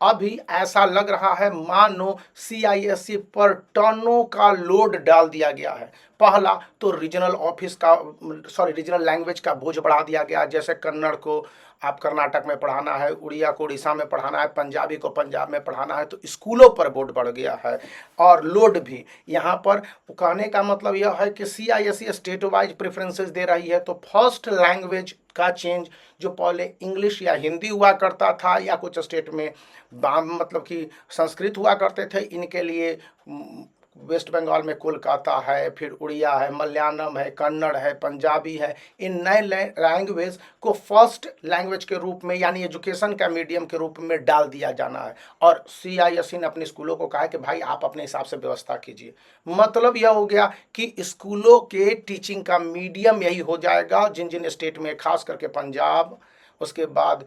अभी ऐसा लग रहा है मानो सीआईएससी पर टनों का लोड डाल दिया गया है। पहला तो रीजनल ऑफिस का रीजनल लैंग्वेज का बोझ बढ़ा दिया गया, जैसे कन्नड़ को आप कर्नाटक में पढ़ाना है, उड़िया को उड़ीसा में पढ़ाना है, पंजाबी को पंजाब में पढ़ाना है, तो स्कूलों पर बोझ बढ़ गया है और लोड भी। यहाँ पर कहने का मतलब यह है कि सीआईएससी स्टेट वाइज प्रेफरेंसेस दे रही है, तो फर्स्ट लैंग्वेज का चेंज जो पहले इंग्लिश या हिंदी हुआ करता था या कुछ स्टेट में मतलब कि संस्कृत हुआ करते थे, इनके लिए वेस्ट बंगाल में कोलकाता है, फिर उड़िया है, मलयालम है, कन्नड़ है, पंजाबी है। इन नए लैंग्वेज को फर्स्ट लैंग्वेज के रूप में यानी एजुकेशन का मीडियम के रूप में डाल दिया जाना है। और सीआईएससी ने अपने स्कूलों को कहा है कि भाई आप अपने हिसाब से व्यवस्था कीजिए। मतलब यह हो गया कि स्कूलों के टीचिंग का मीडियम यही हो जाएगा जिन जिन स्टेट में, खास करके पंजाब, उसके बाद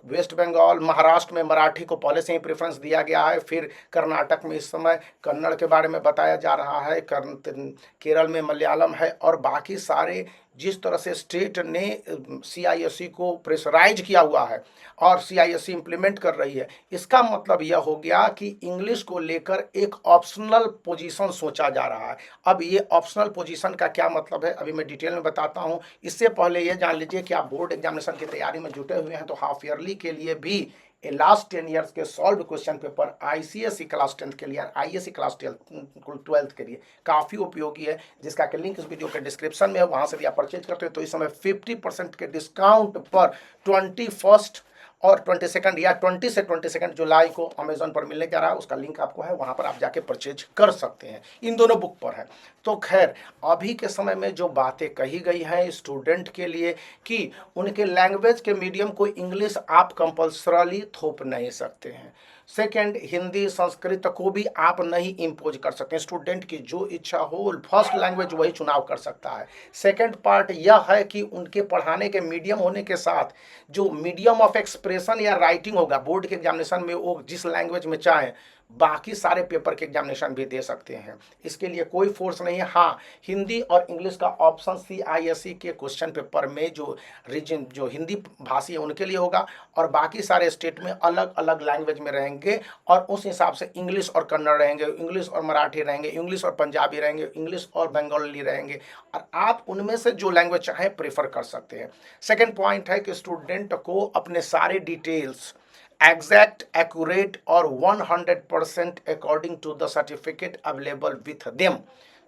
वेस्ट बंगाल, महाराष्ट्र में मराठी को पहले से ही प्रेफरेंस दिया गया है, फिर कर्नाटक में इस समय कन्नड़ के बारे में बताया जा रहा है, केरल में मलयालम है, और बाकी सारे जिस तरह से स्टेट ने सीआईएससी को प्रेशराइज किया हुआ है और सीआईएससी इंप्लीमेंट कर रही है, इसका मतलब यह हो गया कि इंग्लिश को लेकर एक ऑप्शनल पोजीशन सोचा जा रहा है। अब ये ऑप्शनल पोजीशन का क्या मतलब है अभी मैं डिटेल में बताता हूँ। इससे पहले ये जान लीजिए कि आप बोर्ड एग्जामिनेशन की तैयारी में जुटे हुए हैं तो हाफ ईयरली के लिए भी लास्ट 10 ईयर्स के solve question paper ICSE class 10 के लिए, आईएससी क्लास 12 के लिए काफ़ी उपयोगी है, जिसका कि लिंक इस वीडियो के डिस्क्रिप्शन में है। वहाँ से भी आप परचेज करते हो तो इस समय 50% के डिस्काउंट पर 21 और 22 या 20 से 22 जुलाई को अमेजोन पर मिलने जा रहा है। उसका लिंक आपको है, वहाँ पर आप जाके परचेज कर सकते हैं, इन दोनों बुक पर है। तो खैर अभी के समय में जो बातें कही गई हैं स्टूडेंट के लिए कि उनके लैंग्वेज के मीडियम को इंग्लिश आप कंपल्सरली थोप नहीं सकते हैं। सेकंड, हिंदी संस्कृत को भी आप नहीं इम्पोज कर सकते। स्टूडेंट की जो इच्छा हो फर्स्ट लैंग्वेज वही चुनाव कर सकता है। सेकंड पार्ट यह है कि उनके पढ़ाने के मीडियम होने के साथ जो मीडियम ऑफ एक्सप्रेशन या राइटिंग होगा बोर्ड के एग्जामिनेशन में, वो जिस लैंग्वेज में चाहे बाकी सारे पेपर के एग्जामिनेशन भी दे सकते हैं, इसके लिए कोई फोर्स नहीं है। हाँ, हिंदी और इंग्लिश का ऑप्शन सीआईएससी के क्वेश्चन पेपर में जो रीजन जो हिंदी भाषी है उनके लिए होगा, और बाकी सारे स्टेट में अलग अलग लैंग्वेज में रहेंगे और उस हिसाब से इंग्लिश और कन्नड़ रहेंगे, इंग्लिश और मराठी रहेंगे, इंग्लिश और पंजाबी रहेंगे, इंग्लिश और बंगाली रहेंगे, और आप उनमें से जो लैंग्वेज चाहें प्रेफर कर सकते हैं। सेकेंड पॉइंट है कि स्टूडेंट को अपने सारे डिटेल्स एग्जैक्ट, एक्यूरेट और 100% according to the certificate available with them,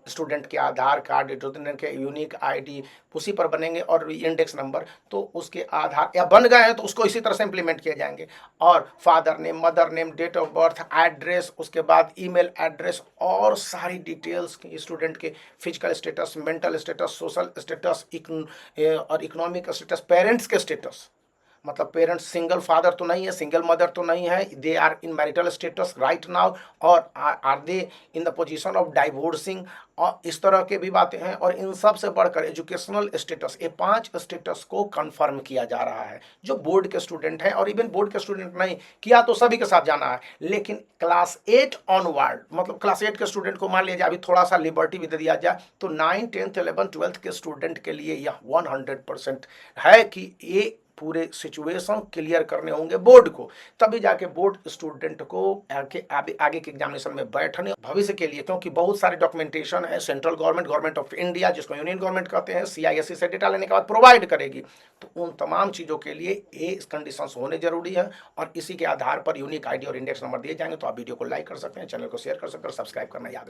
student के आधार कार्ड, स्टूडेंट के यूनिक आईडी उसी पर बनेंगे और इंडेक्स नंबर, तो उसके आधार या बन गए हैं तो उसको इसी तरह से इंप्लीमेंट किए जाएंगे। और father name, mother name, date of birth, address, उसके बाद ईमेल एड्रेस और सारी डिटेल्स स्टूडेंट के physical status, mental status, social status और इकोनॉमिक स्टेटस, पेरेंट्स के स्टेटस, मतलब पेरेंट्स सिंगल फादर तो नहीं है, सिंगल मदर तो नहीं है, they are in marital status right now, और are they in the position of divorcing, और इस तरह के भी बातें हैं। और इन सब से बढ़कर एजुकेशनल स्टेटस, ये 5 स्टेटस को कंफर्म किया जा रहा है। जो बोर्ड के स्टूडेंट हैं और इवन बोर्ड के स्टूडेंट नहीं किया तो सभी के साथ जाना है, लेकिन क्लास 8 ऑनवर्ड, मतलब क्लास 8 के स्टूडेंट को मान लीजिए अभी थोड़ा सा लिबर्टी भी दे दिया जाए तो 9, 10, 11, 12 के स्टूडेंट के लिए यह 100% है कि ये पूरे सिचुएशन क्लियर करने होंगे बोर्ड को, तभी जाके बोर्ड स्टूडेंट को आगे के एग्जामिनेशन में बैठने भविष्य के लिए, क्योंकि बहुत सारे डॉक्यूमेंटेशन है central government, government of India जिसको यूनियन गवर्नमेंट कहते हैं, सीआईएससी से डेटा लेने के बाद प्रोवाइड करेगी, तो उन तमाम चीज़ों के लिए ये कंडीशंस होने जरूरी है और इसी के आधार पर यूनिक आईडी और इंडेक्स नंबर दिए जाएंगे। तो आप वीडियो को लाइक कर सकते हैं, चैनल को शेयर कर सकते हैं और सब्सक्राइब करना याद रखें।